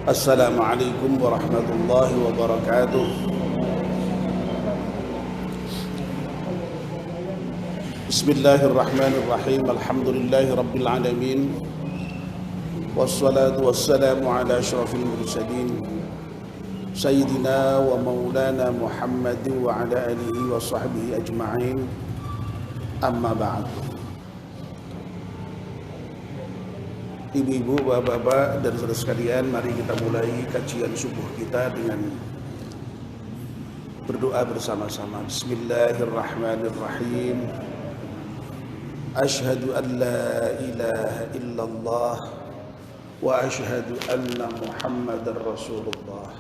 Assalamualaikum warahmatullahi wabarakatuh. Bismillahirrahmanirrahim. Alhamdulillahi rabbil alamin. Wassalatu wassalamu ala asyrafil mursalin Sayyidina wa maulana Muhammadin wa ala alihi wa sahbihi ajma'in. Amma ba'd. Ibu-ibu, bapak-bapak, dan saudara sekalian, mari kita mulai kajian subuh kita dengan berdoa bersama-sama. Bismillahirrahmanirrahim. Ashhadu an la ilaha illallah wa ashhadu anna Muhammadar Rasulullah.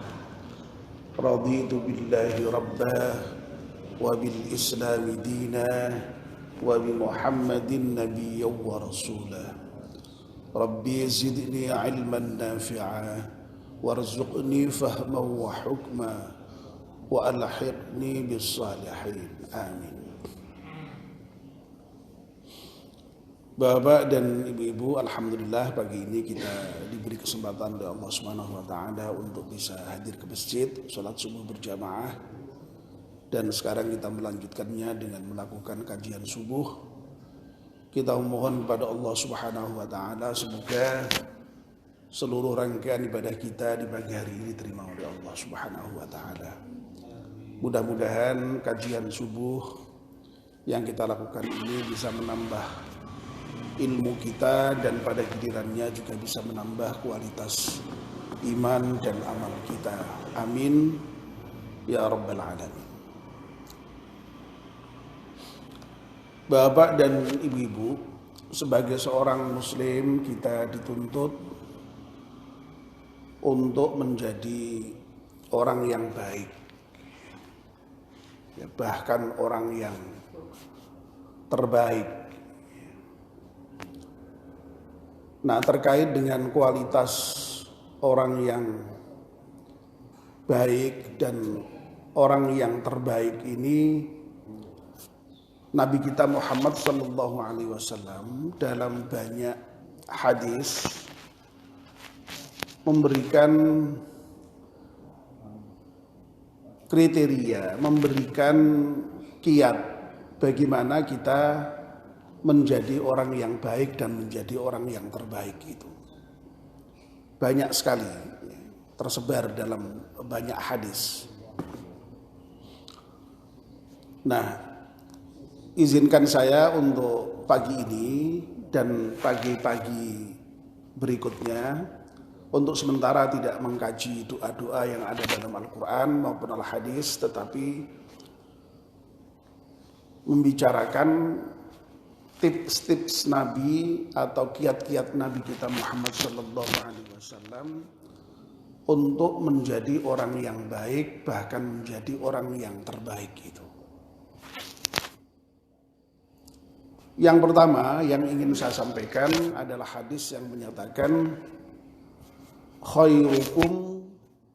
Raditu billahi rabbah wa bil islami dina wa bi Muhammadin nabiyyan wa rasulah. Rabbi zidni ilman nafi'a warzuqni fahman wa hukma wa alhiqni bis salihin. Amin. Bapak dan ibu-ibu, alhamdulillah pagi ini kita diberi kesempatan oleh Allah Subhanahu wa taala untuk bisa hadir ke masjid, salat subuh berjamaah. Dan sekarang kita melanjutkannya dengan melakukan kajian subuh. Kita memohon kepada Allah Subhanahu wa taala semoga seluruh rangkaian ibadah kita di pagi hari ini diterima oleh Allah Subhanahu wa taala. Mudah-mudahan kajian subuh yang kita lakukan ini bisa menambah ilmu kita dan pada gilirannya juga bisa menambah kualitas iman dan amal kita. Amin ya rabbal alamin. Bapak dan ibu-ibu, sebagai seorang muslim kita dituntut untuk menjadi orang yang baik, ya, bahkan orang yang terbaik. Nah, terkait dengan kualitas orang yang baik dan orang yang terbaik ini, Nabi kita Muhammad sallallahu alaihi wasallam dalam banyak hadis memberikan kriteria, memberikan kiat bagaimana kita menjadi orang yang baik dan menjadi orang yang terbaik itu. Banyak sekali tersebar dalam banyak hadis. Nah, izinkan saya untuk pagi ini dan pagi-pagi berikutnya untuk sementara tidak mengkaji doa-doa yang ada dalam Al-Quran maupun Al-Hadis, tetapi membicarakan tips-tips Nabi atau kiat-kiat Nabi kita Muhammad sallallahu alaihi wasallam untuk menjadi orang yang baik, bahkan menjadi orang yang terbaik itu. Yang pertama yang ingin saya sampaikan adalah hadis yang menyatakan khairukum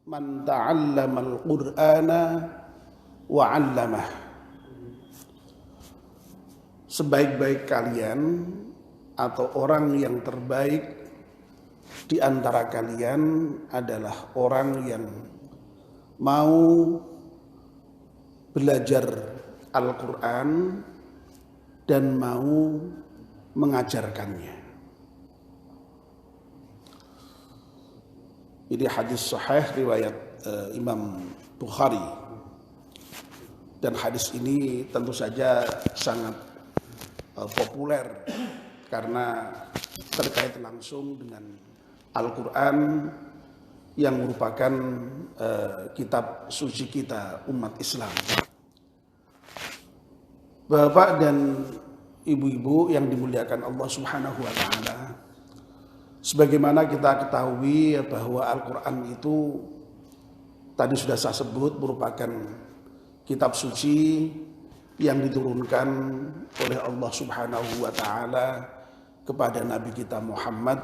man ta'allamal Qur'ana wa 'allamah. Sebaik-baik kalian atau orang yang terbaik di antara kalian adalah orang yang mau belajar Al-Qur'an dan mau mengajarkannya. Ini hadis sahih riwayat Imam Bukhari. Dan hadis ini tentu saja sangat populer karena terkait langsung dengan Al-Quran yang merupakan kitab suci kita umat Islam. Bapak dan ibu-ibu yang dimuliakan Allah Subhanahu wa taala, sebagaimana kita ketahui bahwa Al-Quran itu tadi sudah saya sebut merupakan kitab suci yang diturunkan oleh Allah Subhanahu wa taala kepada Nabi kita Muhammad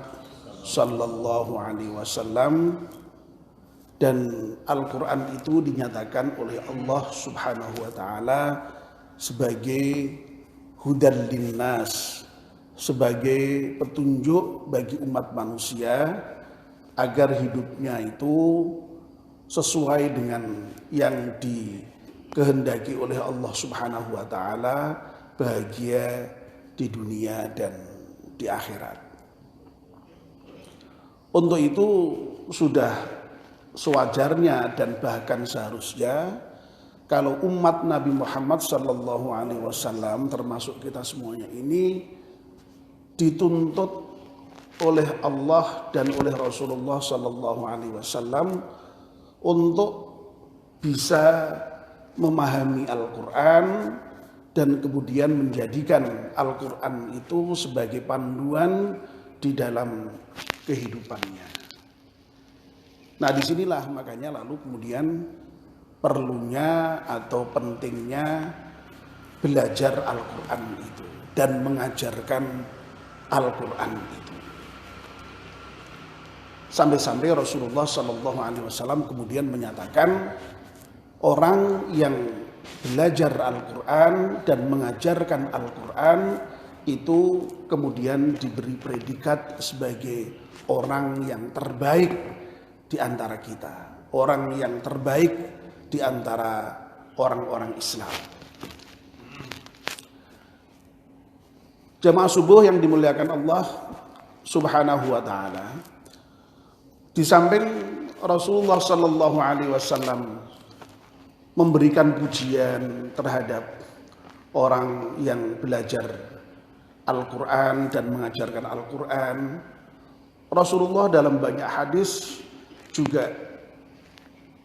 sallallahu alaihi wasallam, dan Al-Quran itu dinyatakan oleh Allah Subhanahu wa taala sebagai hudan linnas, sebagai petunjuk bagi umat manusia agar hidupnya itu sesuai dengan yang dikehendaki oleh Allah Subhanahu wa taala, bahagia di dunia dan di akhirat. Untuk itu sudah sewajarnya dan bahkan seharusnya kalau umat Nabi Muhammad sallallahu alaihi wasallam termasuk kita semuanya ini dituntut oleh Allah dan oleh Rasulullah sallallahu alaihi wasallam untuk bisa memahami Al-Qur'an dan kemudian menjadikan Al-Qur'an itu sebagai panduan di dalam kehidupannya. Nah, disinilah makanya lalu kemudian perlunya atau pentingnya belajar Al-Quran itu dan mengajarkan Al-Quran itu. Sampai-sampai Rasulullah SAW kemudian menyatakan orang yang belajar Al-Quran dan mengajarkan Al-Quran itu kemudian diberi predikat sebagai orang yang terbaik di antara kita, orang yang terbaik di antara orang-orang Islam. Jamaah subuh yang dimuliakan Allah Subhanahu wa taala, di samping Rasulullah sallallahu alaihi wasallam memberikan pujian terhadap orang yang belajar Al-Qur'an dan mengajarkan Al-Qur'an, Rasulullah dalam banyak hadis juga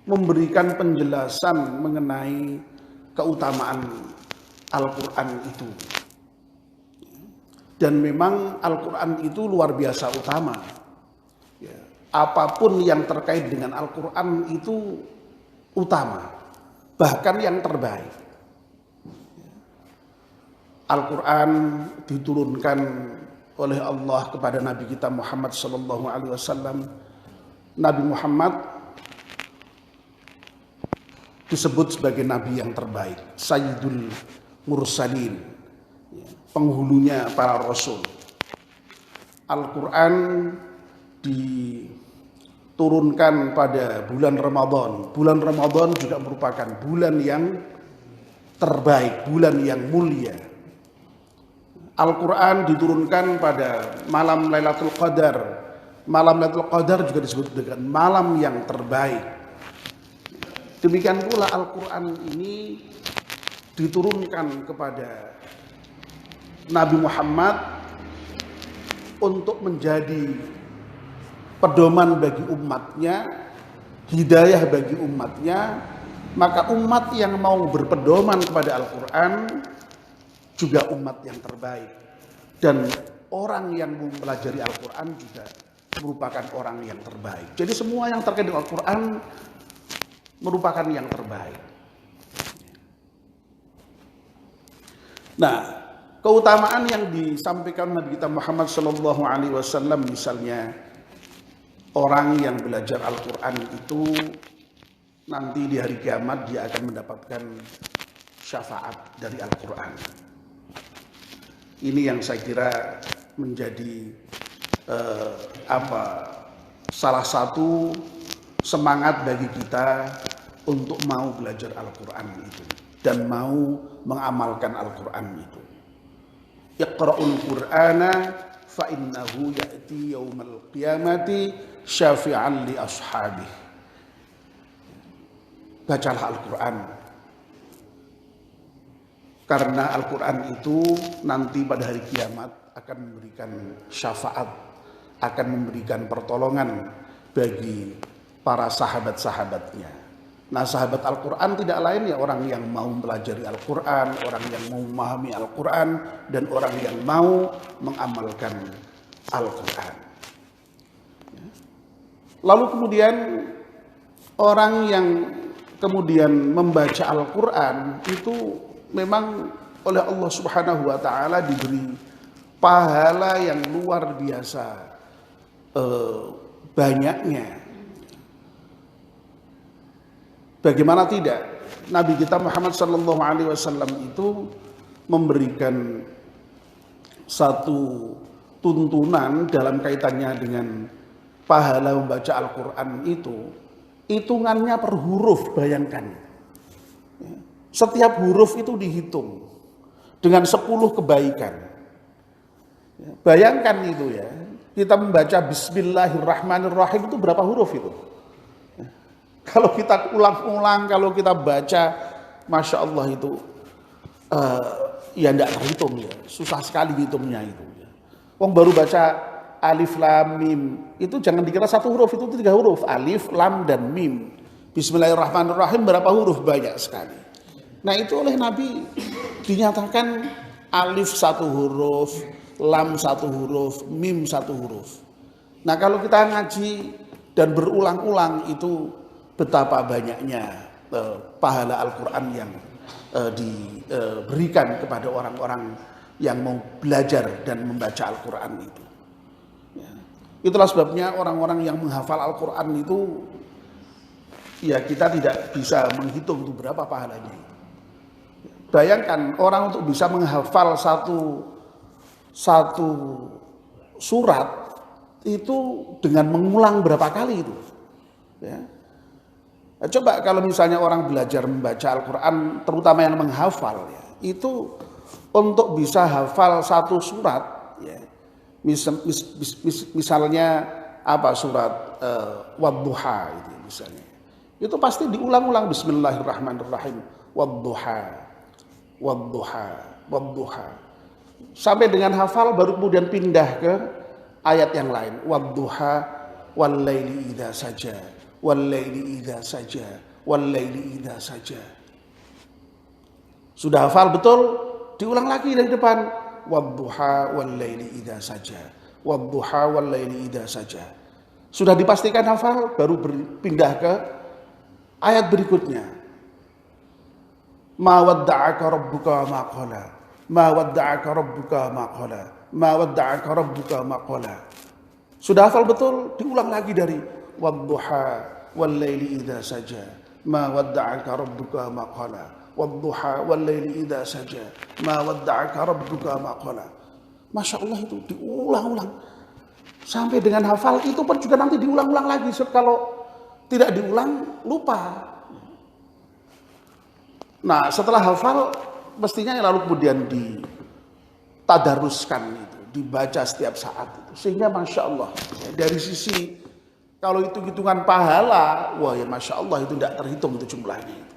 memberikan penjelasan mengenai keutamaan Al-Quran itu. Dan memang Al-Quran itu luar biasa utama. Apapun yang terkait dengan Al-Quran itu utama, bahkan yang terbaik. Al-Quran diturunkan oleh Allah kepada Nabi kita Muhammad SAW. Nabi Muhammad disebut sebagai nabi yang terbaik, Sayyidul Mursalin, penghulunya para rasul. Al-Quran diturunkan pada bulan Ramadan. Bulan Ramadan juga merupakan bulan yang terbaik, bulan yang mulia. Al-Quran diturunkan pada malam Lailatul Qadar. Malam Lailatul Qadar juga disebut dengan malam yang terbaik. Demikian pula Al-Quran ini diturunkan kepada Nabi Muhammad untuk menjadi pedoman bagi umatnya, hidayah bagi umatnya. Maka umat yang mau berpedoman kepada Al-Quran juga umat yang terbaik. Dan orang yang mempelajari Al-Quran juga merupakan orang yang terbaik. Jadi semua yang terkait dengan Al-Quran merupakan yang terbaik. Nah, keutamaan yang disampaikan Nabi kita Muhammad SAW, misalnya orang yang belajar Al-Quran itu nanti di hari kiamat dia akan mendapatkan syafaat dari Al-Quran. Ini yang saya kira menjadi salah satu semangat bagi kita untuk mau belajar Al-Quran itu dan mau mengamalkan Al-Quran itu. Iqra'ul Qur'ana fa innahu ya'ti yaumal qiyamati syafi'an li ashabih. Bacalah Al-Quran, karena Al-Quran itu nanti pada hari kiamat akan memberikan syafaat, akan memberikan pertolongan bagi para sahabat-sahabatnya. Nah, sahabat Al-Quran tidak lain ya orang yang mau mempelajari Al-Quran, orang yang mau memahami Al-Quran, dan orang yang mau mengamalkan Al-Quran. Lalu kemudian orang yang kemudian membaca Al-Quran itu memang oleh Allah Subhanahu wa taala diberi pahala yang luar biasa banyaknya. Bagaimana tidak? Nabi kita Muhammad SAW itu memberikan satu tuntunan dalam kaitannya dengan pahala membaca Al-Quran itu hitungannya per huruf, bayangkan. Setiap huruf itu dihitung dengan 10 kebaikan. Bayangkan itu ya, kita membaca Bismillahirrahmanirrahim itu berapa huruf itu? Kalau kita ulang-ulang, kalau kita baca, Masya Allah itu ya tidak terhitung ya, susah sekali hitungnya itu. Wong baru baca alif lam mim itu jangan dikira satu huruf, itu 3 huruf, alif lam dan mim. Bismillahirrahmanirrahim berapa huruf? Banyak sekali. Nah itu oleh Nabi dinyatakan alif 1 huruf, lam 1 huruf, mim 1 huruf. Nah kalau kita ngaji dan berulang-ulang itu betapa banyaknya pahala Al-Quran yang diberikan kepada orang-orang yang mau belajar dan membaca Al-Quran itu. Itulah sebabnya orang-orang yang menghafal Al-Quran itu, ya kita tidak bisa menghitung itu berapa pahalanya. Bayangkan orang untuk bisa menghafal satu surat itu dengan mengulang berapa kali itu. Ya. Nah, coba kalau misalnya orang belajar membaca Al-Quran, terutama yang menghafal, ya, itu untuk bisa hafal satu surat, ya, misalnya apa surat Wadduha itu misalnya, itu pasti diulang-ulang Bismillahirrahmanirrahim, Wadduha, Wadduha, Wadduha, sampai dengan hafal baru kemudian pindah ke ayat yang lain, Wadduha wallaili idza saja, wallaili idza saja, wallaili idza saja. Sudah hafal betul, diulang lagi dari depan, Wadduha wallaili idza saja, Wadduha wallaili idza saja. Sudah dipastikan hafal, baru berpindah ke ayat berikutnya. Ma wadda'aka rabbuka ma qala, ma wadda'aka rabbuka ma qala, ma wadda'aka rabbuka ma qala. Sudah hafal betul, diulang lagi dari Wadduha wallaili idza saja, ma wadda'aka rabbuka ma qala, Wadduha wallaili idza saja, ma wadda'aka rabbuka ma qala. Masya Allah itu diulang-ulang sampai dengan hafal. Itu pun juga nanti diulang-ulang lagi. Kalau tidak diulang lupa. Nah setelah hafal mestinya lalu kemudian ditadaruskan itu, dibaca setiap saat itu. Sehingga Masya Allah dari sisi kalau itu hitungan pahala, wah ya Masya Allah itu tidak terhitung itu jumlahnya itu.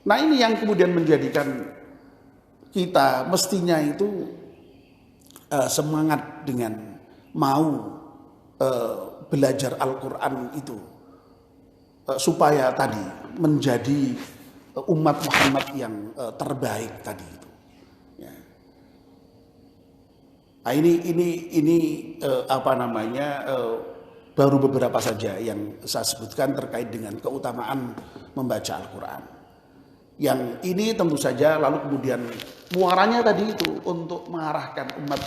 Nah ini yang kemudian menjadikan kita mestinya itu semangat dengan mau belajar Al-Quran itu supaya tadi menjadi umat Muhammad yang terbaik tadi itu. Ya. Nah ini apa namanya baru beberapa saja yang saya sebutkan terkait dengan keutamaan membaca Al-Quran. Yang ini tentu saja lalu kemudian muaranya tadi itu untuk mengarahkan umat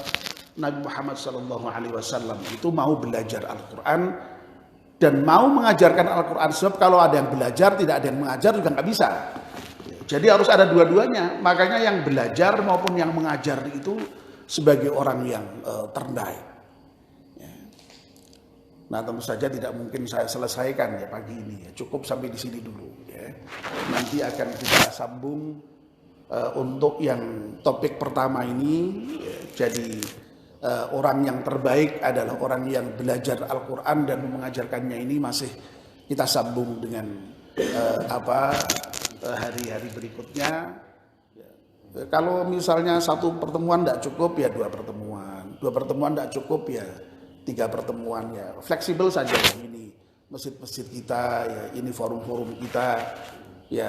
Nabi Muhammad SAW itu mau belajar Al-Quran dan mau mengajarkan Al-Quran. Sebab kalau ada yang belajar tidak ada yang mengajar juga nggak bisa. Jadi harus ada dua-duanya. Makanya yang belajar maupun yang mengajar itu sebagai orang yang terbaik. Nah tentu saja tidak mungkin saya selesaikan ya pagi ini ya. Cukup sampai di sini dulu ya. Nanti akan kita sambung untuk yang topik pertama ini ya. Jadi orang yang terbaik adalah orang yang belajar Al-Quran dan mengajarkannya. Ini masih kita sambung dengan hari-hari berikutnya ya. Kalau misalnya satu pertemuan tidak cukup ya dua pertemuan tidak cukup ya 3 pertemuan ya, fleksibel saja ini masjid-masjid kita ya, ini forum-forum kita ya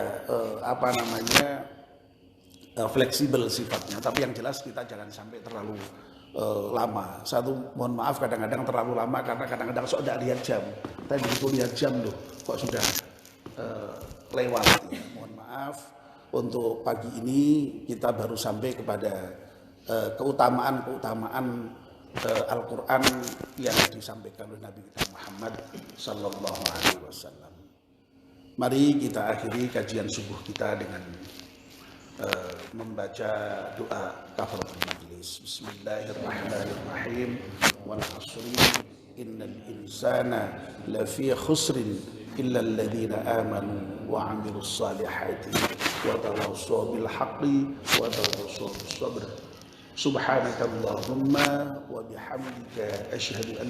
fleksibel sifatnya, tapi yang jelas kita jangan sampai terlalu lama. Satu mohon maaf kadang-kadang terlalu lama karena kadang-kadang sok tidak lihat jam, tapi begitu lihat jam loh kok sudah lewat ya. Mohon maaf untuk pagi ini kita baru sampai kepada keutamaan Al-Quran yang disampaikan oleh Nabi kita Muhammad Sallallahu Alaihi Wasallam. Mari kita akhiri kajian subuh kita dengan membaca doa kafaratul majlis. Bismillahirrahmanirrahim. wal 'asri innal insana lafi khusrin illa alladhina amanu wa 'amilus salihati wa tawassaw bil haqqi wa tawassaw bis sabr. Subhanakallahumma wa bihamdika asyhadu an